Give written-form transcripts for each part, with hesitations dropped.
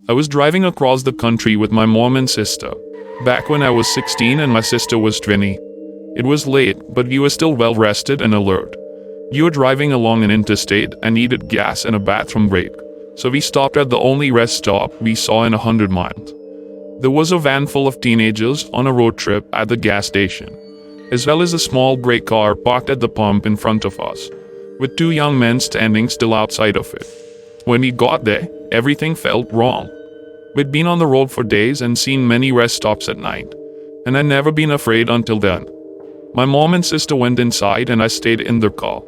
I was driving across the country with my mom and sister, back when I was 16 and my sister was 20. It was late, but we were still well rested and alert. We were driving along an interstate and needed gas and a bathroom break, so we stopped at the only rest stop we saw in 100 miles. There was a van full of teenagers on a road trip at the gas station, as well as a small gray car parked at the pump in front of us, with two young men standing still outside of it. When we got there, everything felt wrong. We'd been on the road for days and seen many rest stops at night, and I'd never been afraid until then. My mom and sister went inside and I stayed in their car.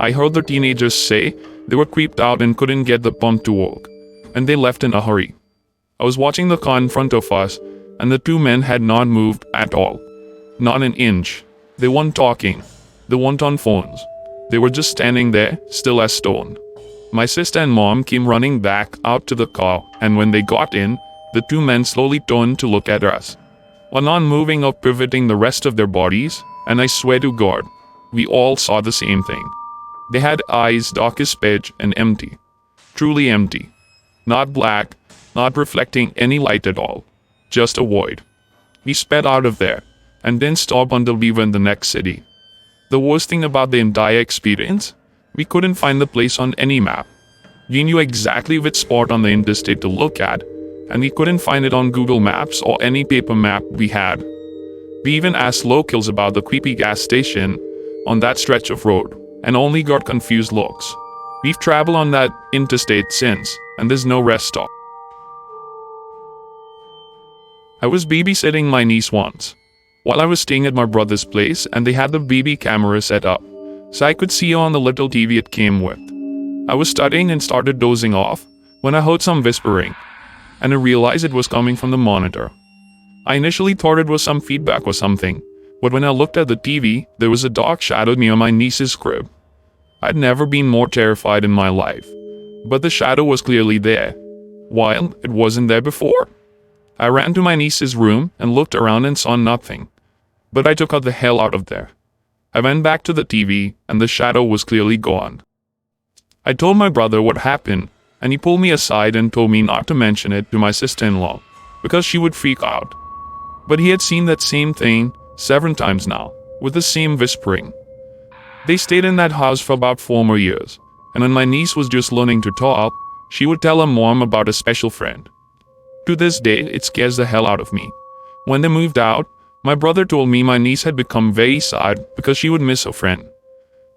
I heard the teenagers say they were creeped out and couldn't get the pump to work, and they left in a hurry. I was watching the car in front of us, and the two men had not moved at all. Not an inch. They weren't talking. They weren't on phones. They were just standing there, still as stone. My sister and mom came running back out to the car, and when they got in, the two men slowly turned to look at us, while not moving or pivoting the rest of their bodies, and I swear to God, we all saw the same thing. They had eyes dark as pitch and empty. Truly empty. Not black, not reflecting any light at all. Just a void. We sped out of there, and didn't stop until we were in the next city. The worst thing about the entire experience, we couldn't find the place on any map. We knew exactly which spot on the interstate to look at, and we couldn't find it on Google Maps or any paper map we had. We even asked locals about the creepy gas station on that stretch of road, and only got confused looks. We've traveled on that interstate since, and there's no rest stop. I was babysitting my niece once, while I was staying at my brother's place, and they had the baby camera set up, so I could see her on the little TV it came with. I was studying and started dozing off when I heard some whispering, and I realized it was coming from the monitor. I initially thought it was some feedback or something, but when I looked at the TV, there was a dark shadow near my niece's crib. I'd never been more terrified in my life, but the shadow was clearly there, while it wasn't there before. I ran to my niece's room and looked around and saw nothing, but I took her the hell out of there. I went back to the TV and the shadow was clearly gone. I told my brother what happened, and he pulled me aside and told me not to mention it to my sister-in-law because she would freak out. But he had seen that same thing several times now, with the same whispering. They stayed in that house for about 4 more years, and when my niece was just learning to talk, she would tell her mom about a special friend. To this day, it scares the hell out of me. When they moved out, my brother told me my niece had become very sad because she would miss her friend.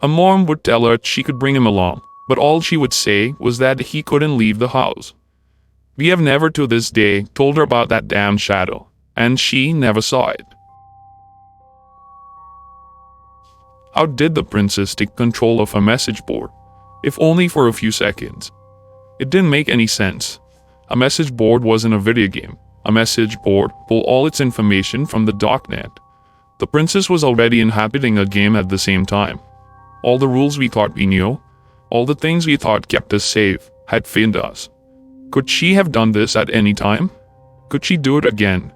Her mom would tell her she could bring him along, but all she would say was that he couldn't leave the house. We have never to this day told her about that damn shadow, and she never saw it. How did the princess take control of her message board, if only for a few seconds? It didn't make any sense. A message board wasn't a video game. A message board pulled all its information from the darknet. The princess was already inhabiting a game at the same time. All the rules we thought we knew, all the things we thought kept us safe, had failed us. Could she have done this at any time? Could she do it again?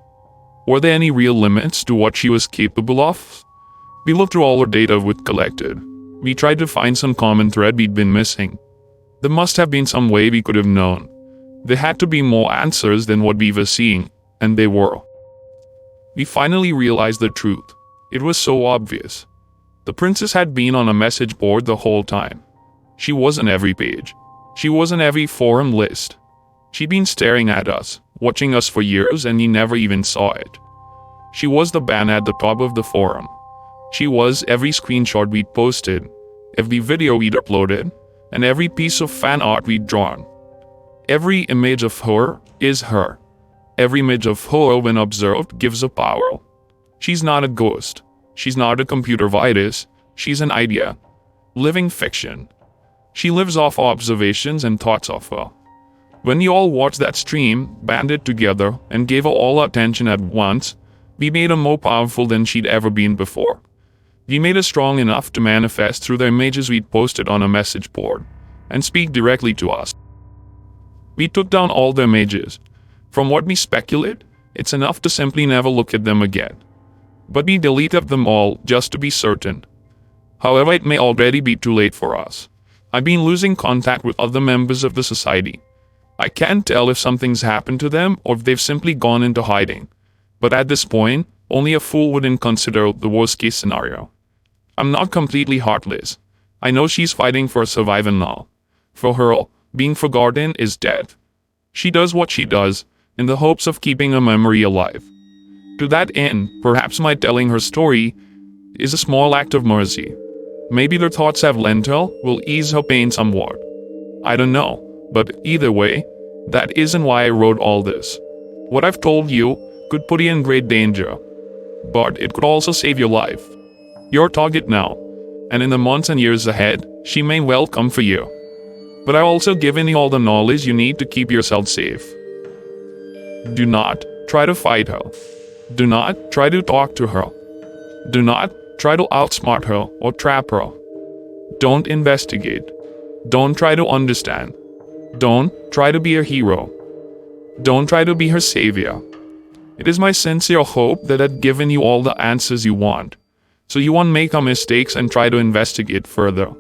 Were there any real limits to what she was capable of? We looked through all the data we'd collected. We tried to find some common thread we'd been missing. There must have been some way we could have known. There had to be more answers than what we were seeing, and they were. We finally realized the truth. It was so obvious. The princess had been on a message board the whole time. She was on every page. She was on every forum list. She'd been staring at us, watching us for years, and we never even saw it. She was the banner at the top of the forum. She was every screenshot we'd posted, every video we'd uploaded, and every piece of fan art we'd drawn. Every image of her is her. Every image of her, when observed, gives her power. She's not a ghost. She's not a computer virus. She's an idea. Living fiction. She lives off observations and thoughts of her. When we all watched that stream, banded together, and gave her all our attention at once, we made her more powerful than she'd ever been before. We made her strong enough to manifest through the images we'd posted on a message board, and speak directly to us. We took down all the images. From what we speculate, it's enough to simply never look at them again. But we deleted them all just to be certain. However, it may already be too late for us. I've been losing contact with other members of the society. I can't tell if something's happened to them or if they've simply gone into hiding. But at this point, only a fool wouldn't consider the worst-case scenario. I'm not completely heartless. I know she's fighting for survival now. For her, being forgotten is death. She does what she does, in the hopes of keeping a memory alive. To that end, perhaps my telling her story is a small act of mercy. Maybe the thoughts I've lent her will ease her pain somewhat. I don't know, but either way, that isn't why I wrote all this. What I've told you could put you in great danger, but it could also save your life. You're a target now, and in the months and years ahead, she may well come for you. But I've also given you all the knowledge you need to keep yourself safe. Do not try to fight her. Do not try to talk to her. Do not try to outsmart her or trap her. Don't investigate. Don't try to understand. Don't try to be her hero. Don't try to be her savior. It is my sincere hope that I've given you all the answers you want, so you won't make our mistakes and try to investigate further.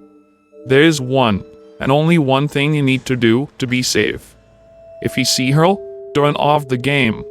There is one, and only one thing you need to do to be safe. If you see her, turn off the game.